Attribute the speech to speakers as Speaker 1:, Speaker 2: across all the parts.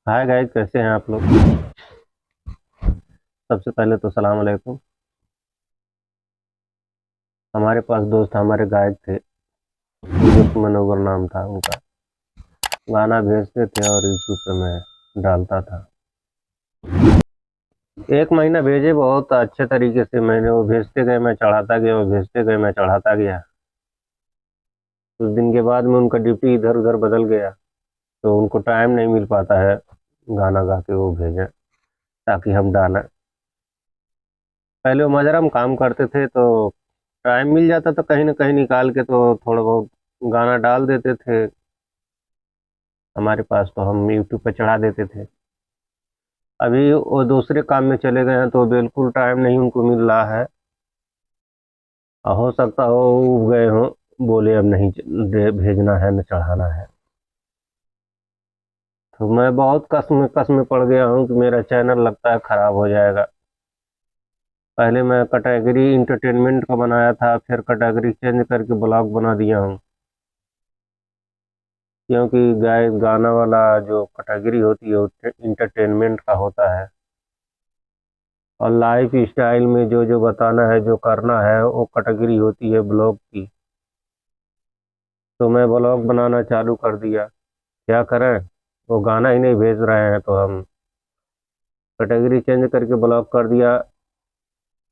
Speaker 1: Hi guys, कैसे हैं आप लोग। सबसे पहले तो सलाम अलैकुम। हमारे पास दोस्त हमारे गायक थे, सूरज मनोवर नाम था उनका। गाना भेजते थे और यूट्यूब पे मैं डालता था। एक महीना भेजे, बहुत अच्छे तरीके से मैंने वो भेजते गए, मैं चढ़ाता गया, वो भेजते गए, मैं चढ़ाता गया। कुछ दिन के बाद में उनका ड्यूटी इधर उधर बदल गया, तो उनको टाइम नहीं मिल पाता है गाना गा के वो भेजें ताकि हम डालें। पहले वो मजरम काम करते थे, तो टाइम मिल जाता था कहीं ना कहीं निकाल के, तो थोड़ा बहुत गाना डाल देते थे हमारे पास, तो हम यूट्यूब पे चढ़ा देते थे। अभी वो दूसरे काम में चले गए हैं, तो बिल्कुल टाइम नहीं उनको मिल रहा है। हो सकता हो उब गए हो, बोले अब नहीं भेजना है न चढ़ाना है। तो मैं बहुत कसम कसम पड़ गया हूँ कि मेरा चैनल लगता है खराब हो जाएगा। पहले मैं कैटेगरी इंटरटेनमेंट का बनाया था, फिर कैटेगरी चेंज करके ब्लॉग बना दिया हूँ। क्योंकि गाना वाला जो कैटेगरी होती है वो इंटरटेनमेंट का होता है, और लाइफ स्टाइल में जो जो बताना है, जो करना है, वो कैटेगरी होती है ब्लॉग की। तो मैं ब्लॉग बनाना चालू कर दिया। क्या करें, वो गाना ही नहीं भेज रहे हैं, तो हम कैटेगरी चेंज करके ब्लॉग कर दिया।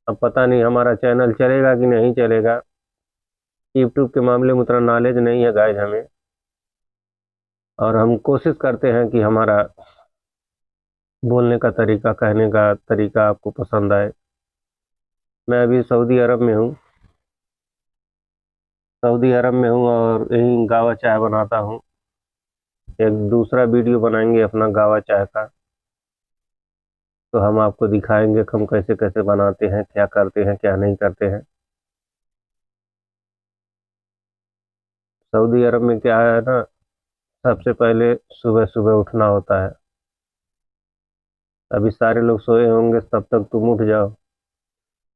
Speaker 1: अब पता नहीं हमारा चैनल चलेगा कि नहीं चलेगा। यूट्यूब के मामले में उतना नॉलेज नहीं है गाइज हमें, और हम कोशिश करते हैं कि हमारा बोलने का तरीका, कहने का तरीका आपको पसंद आए। मैं अभी सऊदी अरब में हूँ। सऊदी अरब में हूँ और यहीं गावा चाय बनाता हूँ। एक दूसरा वीडियो बनाएंगे अपना गावा चाय का, तो हम आपको दिखाएंगे कि हम कैसे कैसे बनाते हैं, क्या करते हैं, क्या नहीं करते हैं। सऊदी अरब में क्या है ना, सबसे पहले सुबह सुबह उठना होता है। अभी सारे लोग सोए होंगे, तब तक तुम उठ जाओ।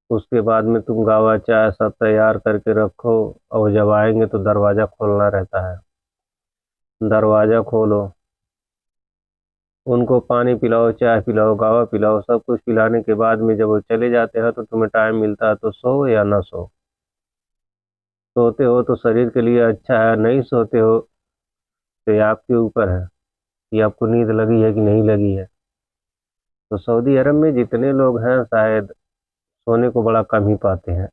Speaker 1: उसके बाद में तुम गावा चाय सब तैयार करके रखो, और जब आएंगे तो दरवाज़ा खोलना रहता है। दरवाज़ा खोलो, उनको पानी पिलाओ, चाय पिलाओ, गावा पिलाओ, सब कुछ पिलाने के बाद में जब वो चले जाते हैं, तो तुम्हें टाइम मिलता है तो सो या ना सो। सोते हो तो शरीर के लिए अच्छा है, नहीं सोते हो तो ये आपके ऊपर है कि आपको नींद लगी है कि नहीं लगी है। तो सऊदी अरब में जितने लोग हैं, शायद सोने को बड़ा कम ही पाते हैं।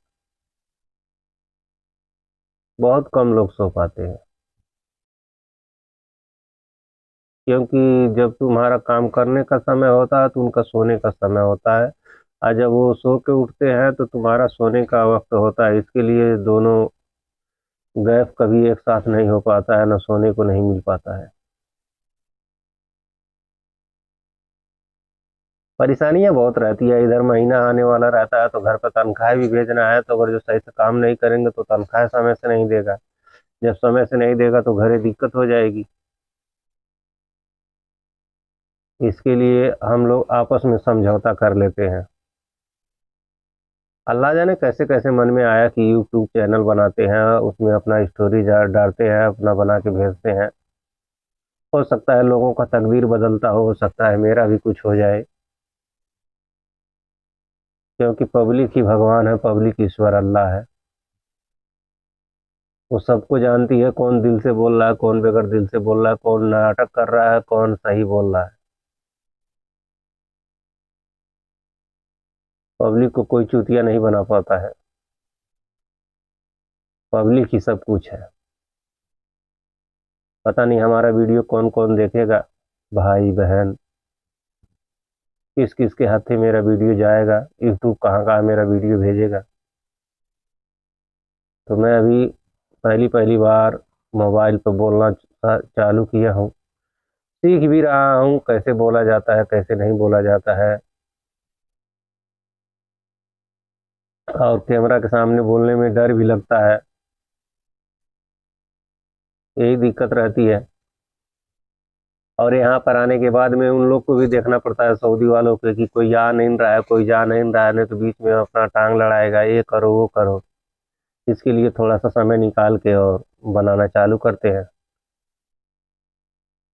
Speaker 1: बहुत कम लोग सो पाते हैं, क्योंकि जब तुम्हारा काम करने का समय होता है तो उनका सोने का समय होता है। और जब वो सो के उठते हैं तो तुम्हारा सोने का वक्त होता है। इसके लिए दोनों गैप कभी एक साथ नहीं हो पाता है, ना सोने को नहीं मिल पाता है। परेशानियां बहुत रहती है। इधर महीना आने वाला रहता है, तो घर पर तनख्वाह भी भेजना है, तो अगर जो सही से काम नहीं करेंगे तो तनख्वाह समय से नहीं देगा। जब समय से नहीं देगा तो घरे दिक्कत हो जाएगी। इसके लिए हम लोग आपस में समझौता कर लेते हैं। अल्लाह जाने कैसे कैसे मन में आया कि यूट्यूब चैनल बनाते हैं, उसमें अपना स्टोरी डालते हैं, अपना बना के भेजते हैं। हो सकता है लोगों का तकदीर बदलता हो सकता है मेरा भी कुछ हो जाए। क्योंकि पब्लिक ही भगवान है, पब्लिक ईश्वर अल्लाह है। वो सबको जानती है, कौन दिल से बोल रहा है, कौन बगैर दिल से बोल रहा है, कौन नाटक कर रहा है, कौन सही बोल रहा है। पब्लिक को कोई चूतिया नहीं बना पाता है। पब्लिक ही सब कुछ है। पता नहीं हमारा वीडियो कौन कौन देखेगा, भाई बहन, किस किस के हाथे मेरा वीडियो जाएगा, यूट्यूब कहाँ कहाँ मेरा वीडियो भेजेगा। तो मैं अभी पहली पहली बार मोबाइल पर बोलना चालू किया हूँ। सीख भी रहा हूँ कैसे बोला जाता है, कैसे नहीं बोला जाता है। और कैमरा के सामने बोलने में डर भी लगता है। यही दिक्कत रहती है। और यहाँ पर आने के बाद में उन लोग को भी देखना पड़ता है, सऊदी वालों को, कि कोई जा नहीं रहा है, कोई जा नहीं रहा है, नहीं तो बीच में अपना टांग लड़ाएगा, ये करो वो करो। इसके लिए थोड़ा सा समय निकाल के और बनाना चालू करते हैं।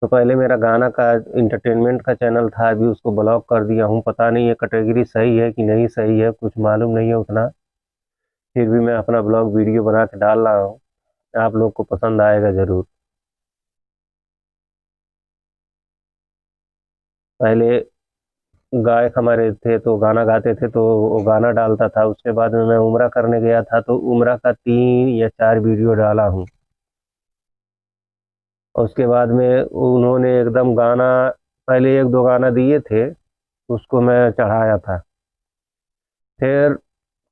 Speaker 1: तो पहले मेरा गाना का इंटरटेनमेंट का चैनल था, अभी उसको ब्लॉक कर दिया हूँ। पता नहीं ये कैटेगरी सही है कि नहीं सही है, कुछ मालूम नहीं है उतना। फिर भी मैं अपना ब्लॉग वीडियो बना के डाल रहा हूँ, आप लोग को पसंद आएगा ज़रूर। पहले गायक हमारे थे तो गाना गाते थे, तो वो गाना डालता था। उसके बाद में मैं उम्रा करने गया था, तो उम्रा का 3 या 4 वीडियो डाला हूँ। और उसके बाद में उन्होंने एकदम गाना, पहले 1-2 गाना दिए थे, उसको मैं चढ़ाया था। फिर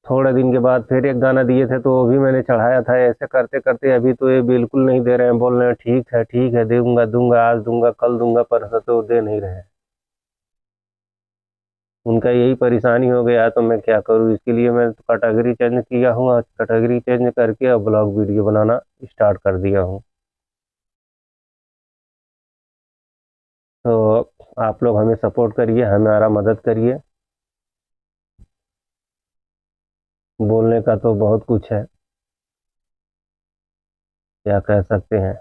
Speaker 1: थोड़े दिन के बाद फिर एक गाना दिए थे, तो वो भी मैंने चढ़ाया था। ऐसे करते करते अभी तो ये बिल्कुल नहीं दे रहे हैं, बोल रहे हैं ठीक है दूंगा दूंगा, आज दूंगा कल दूंगा, पर तो दे नहीं रहे हैं। उनका यही परेशानी हो गया, तो मैं क्या करूँ। इसके लिए मैं कैटेगरी चेंज किया हूँ, और कैटेगरी चेंज करके अब ब्लॉग वीडियो बनाना स्टार्ट कर दिया हूँ। तो आप लोग हमें सपोर्ट करिए, हमारा मदद करिए। बोलने का तो बहुत कुछ है, क्या कह सकते हैं।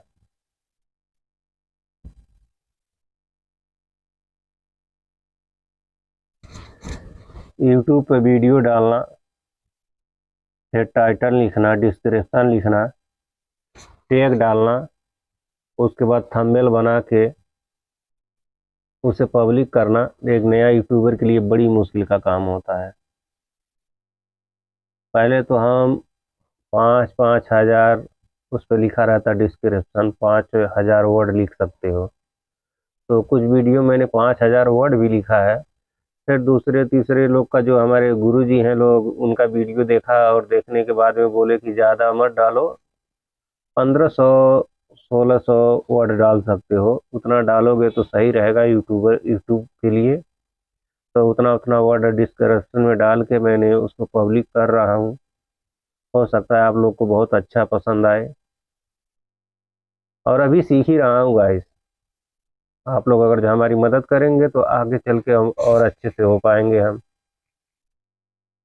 Speaker 1: यूट्यूब पे वीडियो डालना, फिर टाइटल लिखना, डिस्क्रिप्शन लिखना, टैग डालना, उसके बाद थंबनेल बना के उसे पब्लिक करना, एक नया यूट्यूबर के लिए बड़ी मुश्किल का काम होता है। पहले तो हम 5-5 हज़ार उस पर लिखा रहता डिस्क्रिप्शन, 5 हज़ार वर्ड लिख सकते हो। तो कुछ वीडियो मैंने 5 हज़ार वर्ड भी लिखा है। फिर दूसरे तीसरे लोग का, जो हमारे गुरुजी हैं लोग, उनका वीडियो देखा और देखने के बाद में बोले कि ज़्यादा मत डालो, 1500 1600 वर्ड डाल सकते हो, उतना डालोगे तो सही रहेगा यूट्यूब के लिए। तो उतना उतना वर्ड डिस्क्रिप्शन में डाल के मैंने उसको पब्लिक कर रहा हूँ। हो सकता है आप लोग को बहुत अच्छा पसंद आए, और अभी सीख ही रहा हूँ गाइस। आप लोग अगर जो हमारी मदद करेंगे तो आगे चल के हम और अच्छे से हो पाएंगे। हम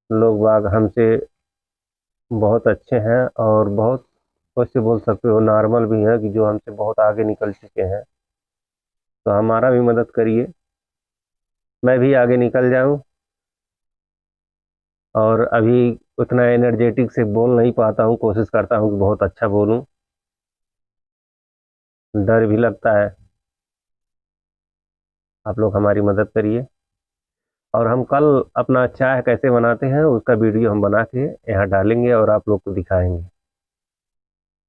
Speaker 1: लोग बाग हमसे बहुत अच्छे हैं, और बहुत, वैसे बोल सकते हो नॉर्मल भी हैं, कि जो हमसे बहुत आगे निकल चुके हैं। तो हमारा भी मदद करिए, मैं भी आगे निकल जाऊं। और अभी उतना एनर्जेटिक से बोल नहीं पाता हूं, कोशिश करता हूं कि बहुत अच्छा बोलूं, डर भी लगता है। आप लोग हमारी मदद करिए, और हम कल अपना चाय कैसे बनाते हैं उसका वीडियो हम बना के यहाँ डालेंगे और आप लोग को दिखाएंगे।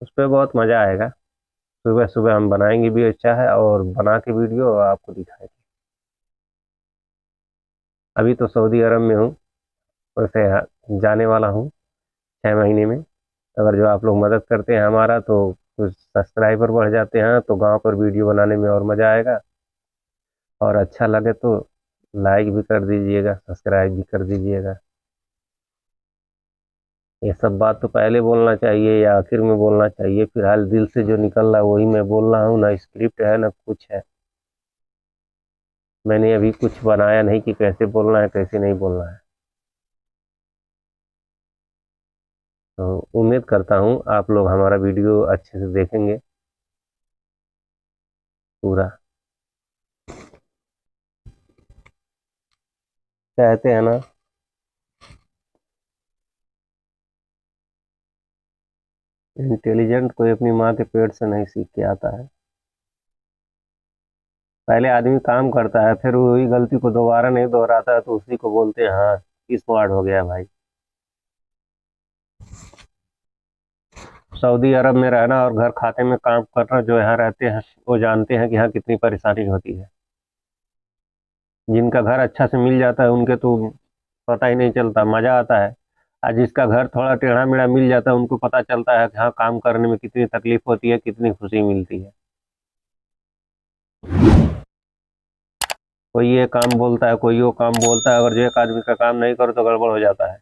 Speaker 1: उस पर बहुत मज़ा आएगा। सुबह सुबह हम बनाएंगे भी चाय, और बना के वीडियो आपको दिखाएंगे। अभी तो सऊदी अरब में हूँ, वैसे जाने वाला हूँ 6 महीने में। अगर जो आप लोग मदद करते हैं हमारा, तो कुछ सब्सक्राइबर बढ़ जाते हैं, तो गांव पर वीडियो बनाने में और मज़ा आएगा। और अच्छा लगे तो लाइक भी कर दीजिएगा, सब्सक्राइब भी कर दीजिएगा। ये सब बात तो पहले बोलना चाहिए या आखिर में बोलना चाहिए? फिलहाल दिल से जो निकल रहा है वही मैं बोल रहा हूँ, ना स्क्रिप्ट है ना कुछ है। मैंने अभी कुछ बनाया नहीं कि कैसे बोलना है कैसे नहीं बोलना है। तो उम्मीद करता हूँ आप लोग हमारा वीडियो अच्छे से देखेंगे पूरा। कहते हैं ना, इंटेलिजेंट कोई अपनी माँ के पेट से नहीं सीख के आता है। पहले आदमी काम करता है, फिर वही गलती को दोबारा नहीं दोहराता है, तो उसी को बोलते हैं हाँ स्मार्ट हो गया भाई। सऊदी अरब में रहना और घर खाते में काम करना, जो यहाँ रहते हैं वो जानते हैं कि यहाँ कितनी परेशानी होती है। जिनका घर अच्छा से मिल जाता है उनके तो पता ही नहीं चलता, मज़ा आता है। और जिसका घर थोड़ा टेढ़ा मेढ़ा मिल जाता है उनको पता चलता है कि हाँ काम करने में कितनी तकलीफ होती है, कितनी खुशी मिलती है। कोई ये काम बोलता है, कोई वो काम बोलता है, अगर जो एक आदमी का काम नहीं करो तो गड़बड़ हो जाता है।